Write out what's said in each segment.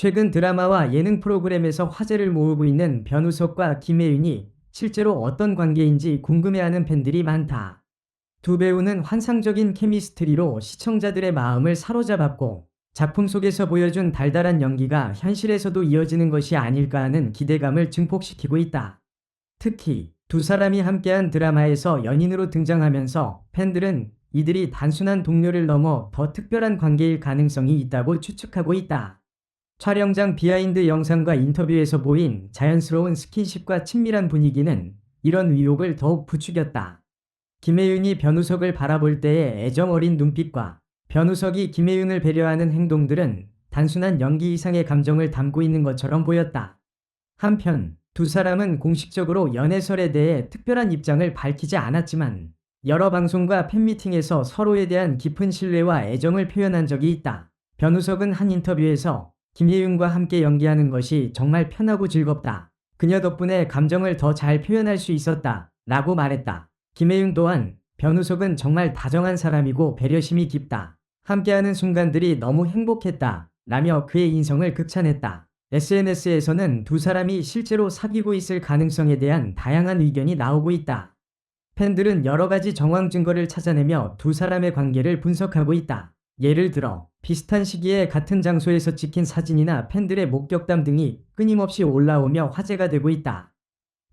최근 드라마와 예능 프로그램에서 화제를 모으고 있는 변우석과 김혜윤이 실제로 어떤 관계인지 궁금해하는 팬들이 많다. 두 배우는 환상적인 케미스트리로 시청자들의 마음을 사로잡았고, 작품 속에서 보여준 달달한 연기가 현실에서도 이어지는 것이 아닐까 하는 기대감을 증폭시키고 있다. 특히 두 사람이 함께한 드라마에서 연인으로 등장하면서 팬들은 이들이 단순한 동료를 넘어 더 특별한 관계일 가능성이 있다고 추측하고 있다. 촬영장 비하인드 영상과 인터뷰에서 보인 자연스러운 스킨십과 친밀한 분위기는 이런 의혹을 더욱 부추겼다. 김혜윤이 변우석을 바라볼 때의 애정 어린 눈빛과 변우석이 김혜윤을 배려하는 행동들은 단순한 연기 이상의 감정을 담고 있는 것처럼 보였다. 한편 두 사람은 공식적으로 연애설에 대해 특별한 입장을 밝히지 않았지만, 여러 방송과 팬미팅에서 서로에 대한 깊은 신뢰와 애정을 표현한 적이 있다. 변우석은 한 인터뷰에서 김혜윤과 함께 연기하는 것이 정말 편하고 즐겁다. 그녀 덕분에 감정을 더 잘 표현할 수 있었다. 라고 말했다. 김혜윤 또한 변우석은 정말 다정한 사람이고 배려심이 깊다. 함께하는 순간들이 너무 행복했다. 라며 그의 인성을 극찬했다. SNS에서는 두 사람이 실제로 사귀고 있을 가능성에 대한 다양한 의견이 나오고 있다. 팬들은 여러 가지 정황 증거를 찾아내며 두 사람의 관계를 분석하고 있다. 예를 들어 비슷한 시기에 같은 장소에서 찍힌 사진이나 팬들의 목격담 등이 끊임없이 올라오며 화제가 되고 있다.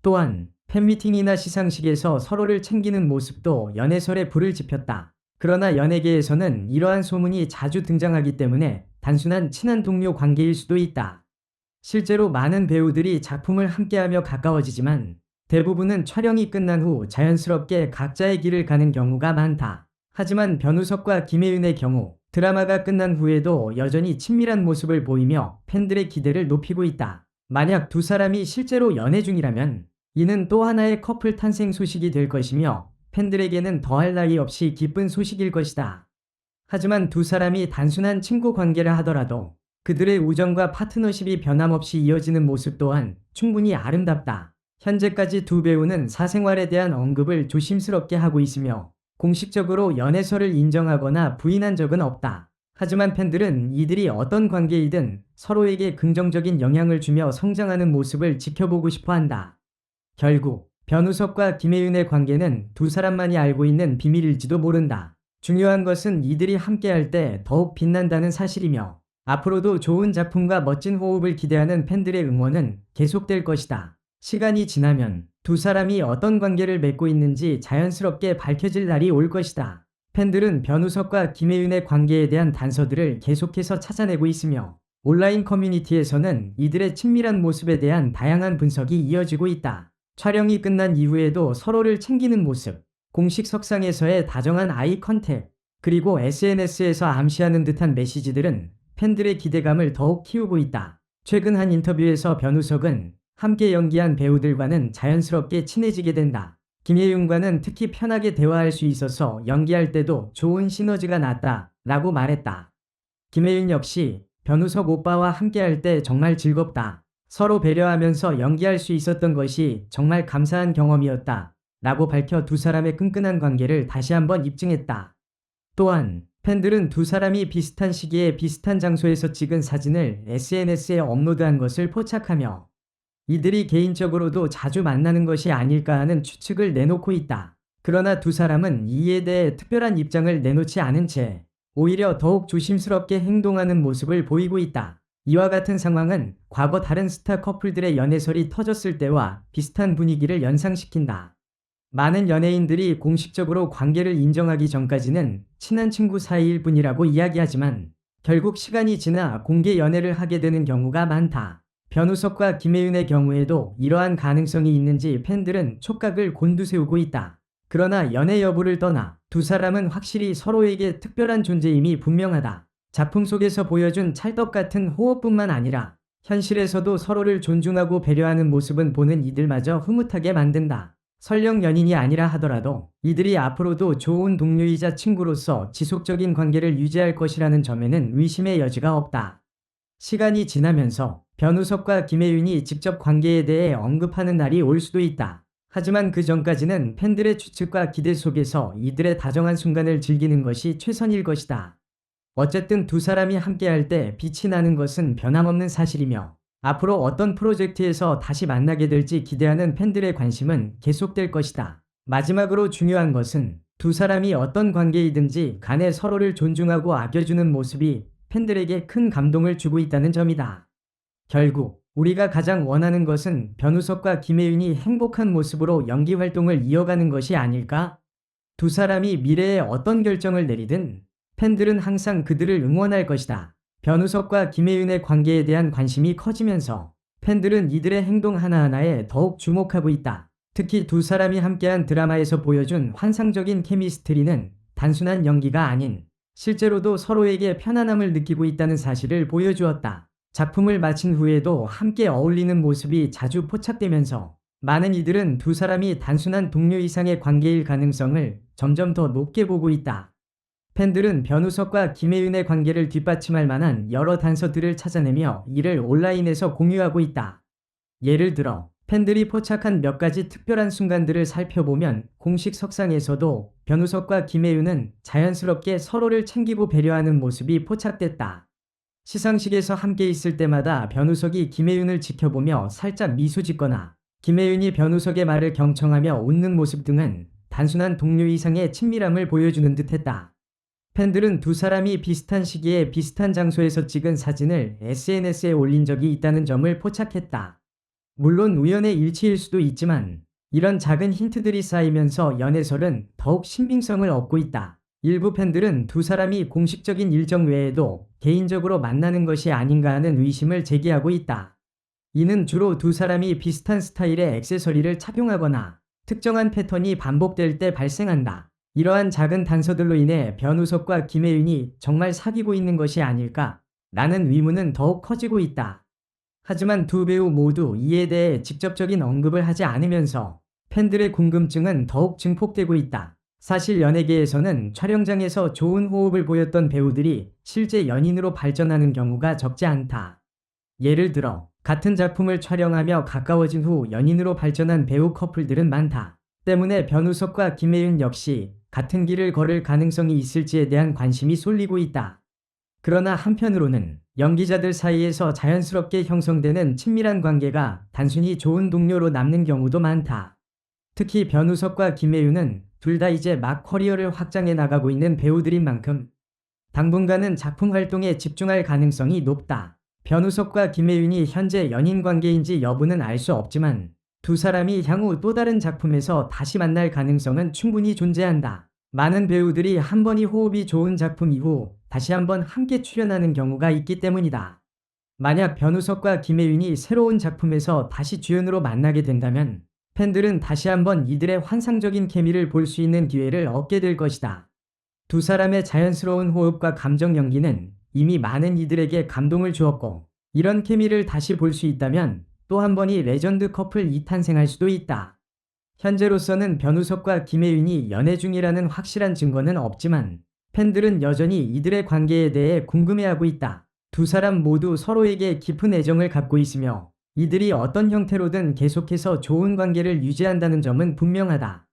또한 팬미팅이나 시상식에서 서로를 챙기는 모습도 연애설에 불을 지폈다. 그러나 연예계에서는 이러한 소문이 자주 등장하기 때문에 단순한 친한 동료 관계일 수도 있다. 실제로 많은 배우들이 작품을 함께하며 가까워지지만, 대부분은 촬영이 끝난 후 자연스럽게 각자의 길을 가는 경우가 많다. 하지만 변우석과 김혜윤의 경우 드라마가 끝난 후에도 여전히 친밀한 모습을 보이며 팬들의 기대를 높이고 있다. 만약 두 사람이 실제로 연애 중이라면 이는 또 하나의 커플 탄생 소식이 될 것이며, 팬들에게는 더할 나위 없이 기쁜 소식일 것이다. 하지만 두 사람이 단순한 친구 관계를 하더라도 그들의 우정과 파트너십이 변함없이 이어지는 모습 또한 충분히 아름답다. 현재까지 두 배우는 사생활에 대한 언급을 조심스럽게 하고 있으며, 공식적으로 연애설을 인정하거나 부인한 적은 없다. 하지만 팬들은 이들이 어떤 관계이든 서로에게 긍정적인 영향을 주며 성장하는 모습을 지켜보고 싶어 한다. 결국 변우석과 김혜윤의 관계는 두 사람만이 알고 있는 비밀일지도 모른다. 중요한 것은 이들이 함께할 때 더욱 빛난다는 사실이며, 앞으로도 좋은 작품과 멋진 호흡을 기대하는 팬들의 응원은 계속될 것이다. 시간이 지나면 두 사람이 어떤 관계를 맺고 있는지 자연스럽게 밝혀질 날이 올 것이다. 팬들은 변우석과 김혜윤의 관계에 대한 단서들을 계속해서 찾아내고 있으며, 온라인 커뮤니티에서는 이들의 친밀한 모습에 대한 다양한 분석이 이어지고 있다. 촬영이 끝난 이후에도 서로를 챙기는 모습, 공식 석상에서의 다정한 아이 컨택, 그리고 SNS에서 암시하는 듯한 메시지들은 팬들의 기대감을 더욱 키우고 있다. 최근 한 인터뷰에서 변우석은 함께 연기한 배우들과는 자연스럽게 친해지게 된다. 김혜윤과는 특히 편하게 대화할 수 있어서 연기할 때도 좋은 시너지가 났다. 라고 말했다. 김혜윤 역시 변우석 오빠와 함께할 때 정말 즐겁다. 서로 배려하면서 연기할 수 있었던 것이 정말 감사한 경험이었다. 라고 밝혀 두 사람의 끈끈한 관계를 다시 한번 입증했다. 또한 팬들은 두 사람이 비슷한 시기에 비슷한 장소에서 찍은 사진을 SNS에 업로드한 것을 포착하며, 이들이 개인적으로도 자주 만나는 것이 아닐까 하는 추측을 내놓고 있다. 그러나 두 사람은 이에 대해 특별한 입장을 내놓지 않은 채 오히려 더욱 조심스럽게 행동하는 모습을 보이고 있다. 이와 같은 상황은 과거 다른 스타 커플들의 연애설이 터졌을 때와 비슷한 분위기를 연상시킨다. 많은 연예인들이 공식적으로 관계를 인정하기 전까지는 친한 친구 사이일 뿐이라고 이야기하지만, 결국 시간이 지나 공개 연애를 하게 되는 경우가 많다. 변우석과 김혜윤의 경우에도 이러한 가능성이 있는지 팬들은 촉각을 곤두세우고 있다. 그러나 연애 여부를 떠나 두 사람은 확실히 서로에게 특별한 존재임이 분명하다. 작품 속에서 보여준 찰떡 같은 호흡뿐만 아니라 현실에서도 서로를 존중하고 배려하는 모습은 보는 이들마저 흐뭇하게 만든다. 설령 연인이 아니라 하더라도 이들이 앞으로도 좋은 동료이자 친구로서 지속적인 관계를 유지할 것이라는 점에는 의심의 여지가 없다. 시간이 지나면서 변우석과 김혜윤이 직접 관계에 대해 언급하는 날이 올 수도 있다. 하지만 그 전까지는 팬들의 추측과 기대 속에서 이들의 다정한 순간을 즐기는 것이 최선일 것이다. 어쨌든 두 사람이 함께할 때 빛이 나는 것은 변함없는 사실이며 앞으로 어떤 프로젝트에서 다시 만나게 될지 기대하는 팬들의 관심은 계속될 것이다. 마지막으로 중요한 것은 두 사람이 어떤 관계이든지 간에 서로를 존중하고 아껴주는 모습이 팬들에게 큰 감동을 주고 있다는 점이다. 결국 우리가 가장 원하는 것은 변우석과 김혜윤이 행복한 모습으로 연기 활동을 이어가는 것이 아닐까? 두 사람이 미래에 어떤 결정을 내리든 팬들은 항상 그들을 응원할 것이다. 변우석과 김혜윤의 관계에 대한 관심이 커지면서 팬들은 이들의 행동 하나하나에 더욱 주목하고 있다. 특히 두 사람이 함께한 드라마에서 보여준 환상적인 케미스트리는 단순한 연기가 아닌 실제로도 서로에게 편안함을 느끼고 있다는 사실을 보여주었다. 작품을 마친 후에도 함께 어울리는 모습이 자주 포착되면서 많은 이들은 두 사람이 단순한 동료 이상의 관계일 가능성을 점점 더 높게 보고 있다. 팬들은 변우석과 김혜윤의 관계를 뒷받침할 만한 여러 단서들을 찾아내며 이를 온라인에서 공유하고 있다. 예를 들어 팬들이 포착한 몇 가지 특별한 순간들을 살펴보면 공식 석상에서도 변우석과 김혜윤은 자연스럽게 서로를 챙기고 배려하는 모습이 포착됐다. 시상식에서 함께 있을 때마다 변우석이 김혜윤을 지켜보며 살짝 미소 짓거나 김혜윤이 변우석의 말을 경청하며 웃는 모습 등은 단순한 동료 이상의 친밀함을 보여주는 듯했다. 팬들은 두 사람이 비슷한 시기에 비슷한 장소에서 찍은 사진을 SNS에 올린 적이 있다는 점을 포착했다. 물론 우연의 일치일 수도 있지만 이런 작은 힌트들이 쌓이면서 연애설은 더욱 신빙성을 얻고 있다. 일부 팬들은 두 사람이 공식적인 일정 외에도 개인적으로 만나는 것이 아닌가 하는 의심을 제기하고 있다. 이는 주로 두 사람이 비슷한 스타일의 액세서리를 착용하거나 특정한 패턴이 반복될 때 발생한다. 이러한 작은 단서들로 인해 변우석과 김혜윤이 정말 사귀고 있는 것이 아닐까? 라는 의문은 더욱 커지고 있다. 하지만 두 배우 모두 이에 대해 직접적인 언급을 하지 않으면서 팬들의 궁금증은 더욱 증폭되고 있다. 사실 연예계에서는 촬영장에서 좋은 호흡을 보였던 배우들이 실제 연인으로 발전하는 경우가 적지 않다. 예를 들어 같은 작품을 촬영하며 가까워진 후 연인으로 발전한 배우 커플들은 많다. 때문에 변우석과 김혜윤 역시 같은 길을 걸을 가능성이 있을지에 대한 관심이 쏠리고 있다. 그러나 한편으로는 연기자들 사이에서 자연스럽게 형성되는 친밀한 관계가 단순히 좋은 동료로 남는 경우도 많다. 특히 변우석과 김혜윤은 둘 다 이제 막 커리어를 확장해 나가고 있는 배우들인 만큼 당분간은 작품 활동에 집중할 가능성이 높다. 변우석과 김혜윤이 현재 연인 관계인지 여부는 알 수 없지만 두 사람이 향후 또 다른 작품에서 다시 만날 가능성은 충분히 존재한다. 많은 배우들이 한 번이 호흡이 좋은 작품 이후 다시 한번 함께 출연하는 경우가 있기 때문이다. 만약 변우석과 김혜윤이 새로운 작품에서 다시 주연으로 만나게 된다면 팬들은 다시 한번 이들의 환상적인 케미를 볼 수 있는 기회를 얻게 될 것이다. 두 사람의 자연스러운 호흡과 감정 연기는 이미 많은 이들에게 감동을 주었고 이런 케미를 다시 볼 수 있다면 또 한 번이 레전드 커플이 탄생할 수도 있다. 현재로서는 변우석과 김혜윤이 연애 중이라는 확실한 증거는 없지만 팬들은 여전히 이들의 관계에 대해 궁금해하고 있다. 두 사람 모두 서로에게 깊은 애정을 갖고 있으며 이들이 어떤 형태로든 계속해서 좋은 관계를 유지한다는 점은 분명하다.